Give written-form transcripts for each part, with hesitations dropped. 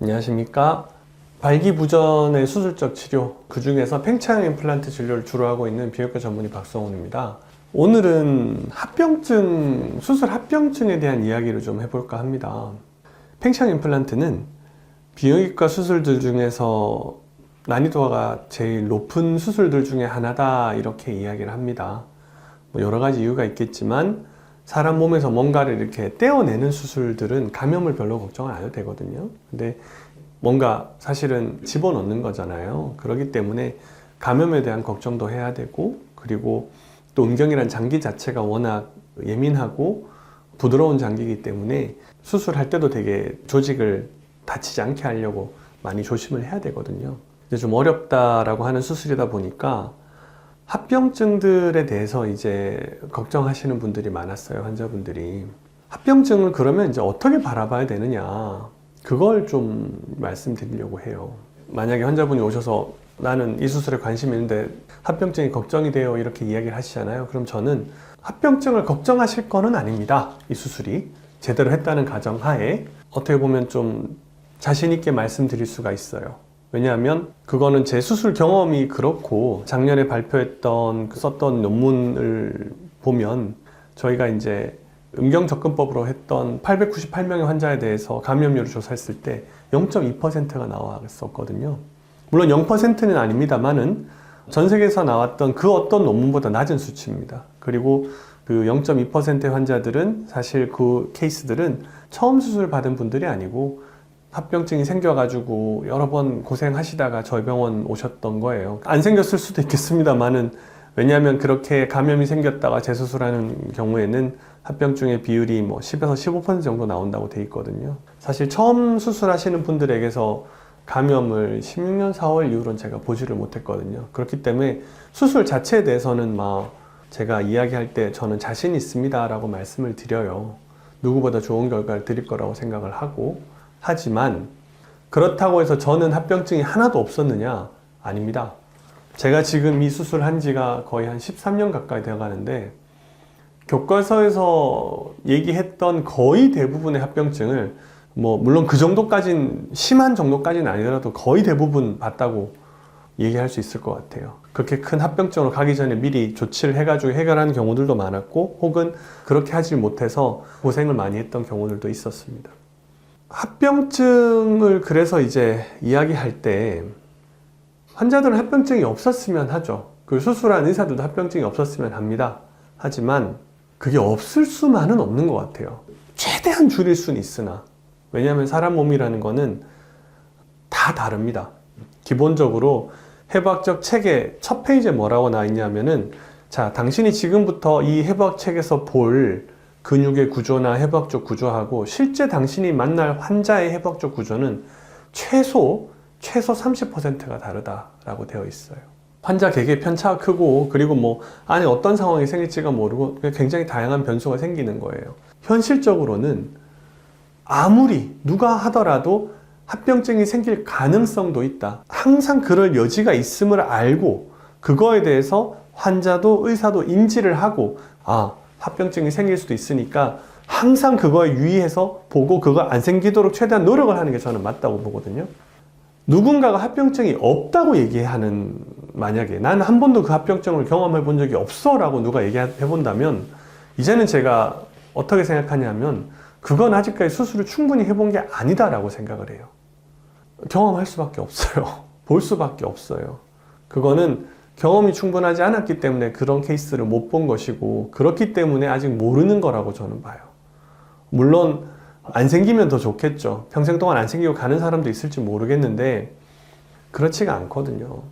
안녕하십니까. 발기부전의 수술적 치료, 그 중에서 팽창 임플란트 진료를 주로 하고 있는 비형외과 전문의 박성훈입니다. 오늘은 합병증, 수술 합병증에 대한 이야기를 좀 해볼까 합니다. 팽창 임플란트는 비형외과 수술들 중에서 난이도가 제일 높은 수술들 중에 하나다, 이렇게 이야기를 합니다. 여러 가지 이유가 있겠지만 사람 몸에서 뭔가를 이렇게 떼어내는 수술들은 감염을 별로 걱정을 안 해도 되거든요. 근데 뭔가 사실은 집어넣는 거잖아요. 그렇기 때문에 감염에 대한 걱정도 해야 되고, 그리고 또 음경이란 장기 자체가 워낙 예민하고 부드러운 장기이기 때문에 수술할 때도 되게 조직을 다치지 않게 하려고 많이 조심을 해야 되거든요. 이제 좀 어렵다라고 하는 수술이다 보니까 합병증들에 대해서 이제 걱정하시는 분들이 많았어요. 환자분들이. 합병증을 그러면 이제 어떻게 바라봐야 되느냐, 그걸 좀 말씀드리려고 해요. 만약에 환자분이 오셔서 나는 이 수술에 관심이 있는데 합병증이 걱정이 돼요, 이렇게 이야기를 하시잖아요. 그럼 저는 합병증을 걱정하실 거는 아닙니다. 이 수술이 제대로 했다는 가정하에 어떻게 보면 좀 자신 있게 말씀드릴 수가 있어요. 왜냐하면 그거는 제 수술 경험이 그렇고, 작년에 발표했던 썼던 논문을 보면 저희가 이제 음경접근법으로 했던 898명의 환자에 대해서 감염률을 조사했을 때 0.2%가 나왔었거든요. 물론 0%는 아닙니다만은 전 세계에서 나왔던 그 어떤 논문보다 낮은 수치입니다. 그리고 그 0.2%의 환자들은 사실 그 케이스들은 처음 수술 받은 분들이 아니고 합병증이 생겨가지고 여러 번 고생하시다가 저희 병원 오셨던 거예요. 안 생겼을 수도 있겠습니다만은, 왜냐하면 그렇게 감염이 생겼다가 재수술하는 경우에는 합병증의 비율이 뭐 10에서 15% 정도 나온다고 돼 있거든요. 사실 처음 수술하시는 분들에게서 감염을 16년 4월 이후로는 제가 보지를 못했거든요. 그렇기 때문에 수술 자체에 대해서는 막 제가 이야기할 때 저는 자신 있습니다 라고 말씀을 드려요. 누구보다 좋은 결과를 드릴 거라고 생각을 하고, 하지만 그렇다고 해서 저는 합병증이 하나도 없었느냐? 아닙니다. 제가 지금 이 수술한 지가 거의 한 13년 가까이 되어 가는데, 교과서에서 얘기했던 거의 대부분의 합병증을, 물론 그 정도까진, 심한 정도까지는 아니더라도 거의 대부분 봤다고 얘기할 수 있을 것 같아요. 그렇게 큰 합병증으로 가기 전에 미리 조치를 해가지고 해결하는 경우들도 많았고, 혹은 그렇게 하지 못해서 고생을 많이 했던 경우들도 있었습니다. 합병증을 그래서 이제 이야기할 때 환자들은 합병증이 없었으면 하죠. 그 수술한 의사들도 합병증이 없었으면 합니다. 하지만 그게 없을 수만은 없는 것 같아요. 최대한 줄일 수는 있으나, 왜냐하면 사람 몸이라는 거는 다 다릅니다. 기본적으로 해부학적 책의 첫 페이지에 뭐라고 나와 있냐면은, 자, 당신이 지금부터 이 해부학 책에서 볼 근육의 구조나 해부학적 구조하고 실제 당신이 만날 환자의 해부학적 구조는 최소 30%가 다르다라고 되어 있어요. 환자 개개의 편차가 크고, 그리고 안에 어떤 상황이 생길지가 모르고 굉장히 다양한 변수가 생기는 거예요. 현실적으로는 아무리 누가 하더라도 합병증이 생길 가능성도 있다. 항상 그럴 여지가 있음을 알고, 그거에 대해서 환자도 의사도 인지를 하고, 합병증이 생길 수도 있으니까 항상 그거에 유의해서 보고 그거 안 생기도록 최대한 노력을 하는 게 저는 맞다고 보거든요. 누군가가 합병증이 없다고 얘기하는, 만약에 나는 한 번도 그 합병증을 경험해 본 적이 없어 라고 누가 얘기해 본다면, 이제는 제가 어떻게 생각하냐면, 그건 아직까지 수술을 충분히 해본 게 아니다 라고 생각을 해요. 경험할 수밖에 없어요. 볼 수밖에 없어요. 그거는 경험이 충분하지 않았기 때문에 그런 케이스를 못 본 것이고, 그렇기 때문에 아직 모르는 거라고 저는 봐요. 물론 안 생기면 더 좋겠죠. 평생 동안 안 생기고 가는 사람도 있을지 모르겠는데 그렇지가 않거든요.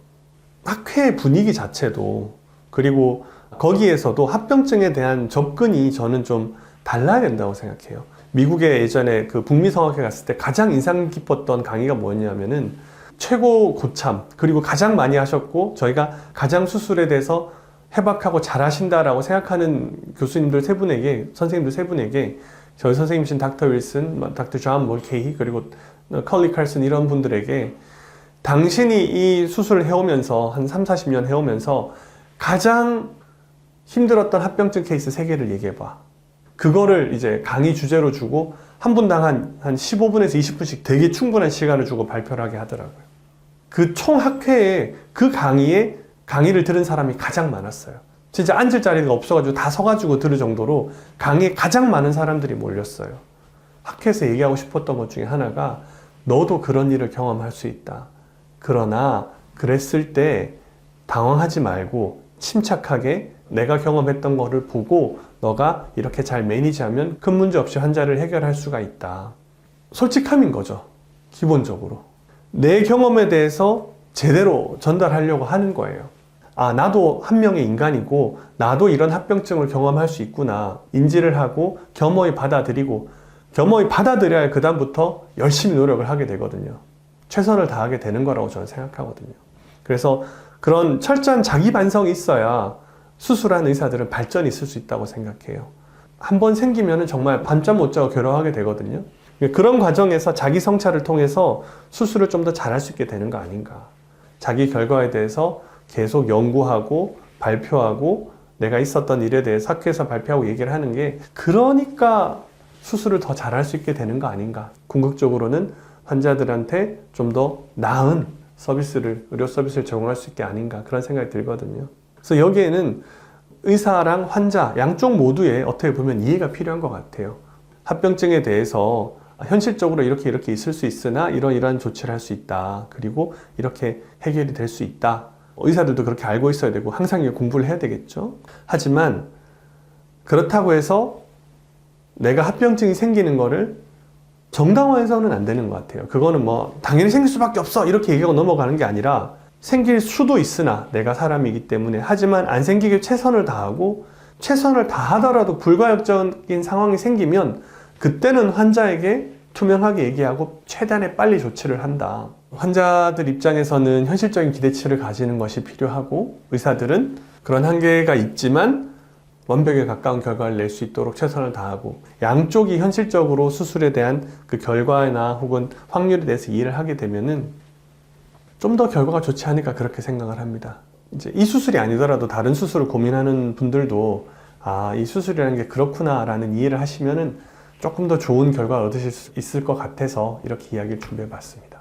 학회 분위기 자체도, 그리고 거기에서도 합병증에 대한 접근이 저는 좀 달라야 된다고 생각해요. 미국에 예전에 그 북미성학회 갔을 때 가장 인상 깊었던 강의가 뭐였냐면은, 최고 고참, 그리고 가장 많이 하셨고 저희가 가장 수술에 대해서 해박하고 잘하신다라고 생각하는 교수님들 세 분에게, 선생님들 세 분에게, 저희 선생님이신 닥터 윌슨, 닥터 존 몰케이, 그리고 컬리 칼슨, 이런 분들에게 당신이 이 수술을 해오면서 한 3, 40년 해오면서 가장 힘들었던 합병증 케이스 3개를 얘기해봐. 그거를 이제 강의 주제로 주고 한 분당 한 15분에서 20분씩 되게 충분한 시간을 주고 발표를 하게 하더라고요. 그 총 학회에 그 강의를 들은 사람이 가장 많았어요. 진짜 앉을 자리가 없어가지고 다 서가지고 들을 정도로 강의에 가장 많은 사람들이 몰렸어요. 학회에서 얘기하고 싶었던 것 중에 하나가 너도 그런 일을 경험할 수 있다. 그러나 그랬을 때 당황하지 말고 침착하게 내가 경험했던 거를 보고 너가 이렇게 잘 매니지하면 큰 문제 없이 환자를 해결할 수가 있다. 솔직함인 거죠. 기본적으로. 내 경험에 대해서 제대로 전달하려고 하는 거예요. 아, 나도 한 명의 인간이고 나도 이런 합병증을 경험할 수 있구나. 인지를 하고 겸허히 받아들이고 겸허히 받아들여야 그 다음부터 열심히 노력을 하게 되거든요. 최선을 다하게 되는 거라고 저는 생각하거든요. 그래서 그런 철저한 자기 반성이 있어야 수술한 의사들은 발전이 있을 수 있다고 생각해요. 한 번 생기면 정말 밤잠 못 자고 괴로워하게 되거든요. 그런 과정에서 자기 성찰을 통해서 수술을 좀 더 잘할 수 있게 되는 거 아닌가. 자기 결과에 대해서 계속 연구하고 발표하고 내가 있었던 일에 대해서 학회에서 발표하고 얘기를 하는 게 그러니까 수술을 더 잘할 수 있게 되는 거 아닌가. 궁극적으로는 환자들한테 좀 더 나은 의료 서비스를 제공할 수 있게 아닌가 그런 생각이 들거든요. 그래서 여기에는 의사랑 환자 양쪽 모두에 어떻게 보면 이해가 필요한 것 같아요. 합병증에 대해서 현실적으로 이렇게 있을 수 있으나 이러한 조치를 할 수 있다. 그리고 이렇게 해결이 될 수 있다. 의사들도 그렇게 알고 있어야 되고 항상 공부를 해야 되겠죠. 하지만 그렇다고 해서 내가 합병증이 생기는 거를 정당화해서는 안 되는 것 같아요. 그거는 뭐 당연히 생길 수밖에 없어 이렇게 얘기하고 넘어가는 게 아니라 생길 수도 있으나 내가 사람이기 때문에 하지만 안 생기게 최선을 다하고 최선을 다하더라도 불가역적인 상황이 생기면 그때는 환자에게 투명하게 얘기하고 최대한의 빨리 조치를 한다. 환자들 입장에서는 현실적인 기대치를 가지는 것이 필요하고 의사들은 그런 한계가 있지만 완벽에 가까운 결과를 낼 수 있도록 최선을 다하고 양쪽이 현실적으로 수술에 대한 그 결과나 혹은 확률에 대해서 이해를 하게 되면은 좀 더 결과가 좋지 않을까 그렇게 생각을 합니다. 이제 이 수술이 아니더라도 다른 수술을 고민하는 분들도 아, 이 수술이라는 게 그렇구나 라는 이해를 하시면은 조금 더 좋은 결과를 얻으실 수 있을 것 같아서 이렇게 이야기를 준비해 봤습니다.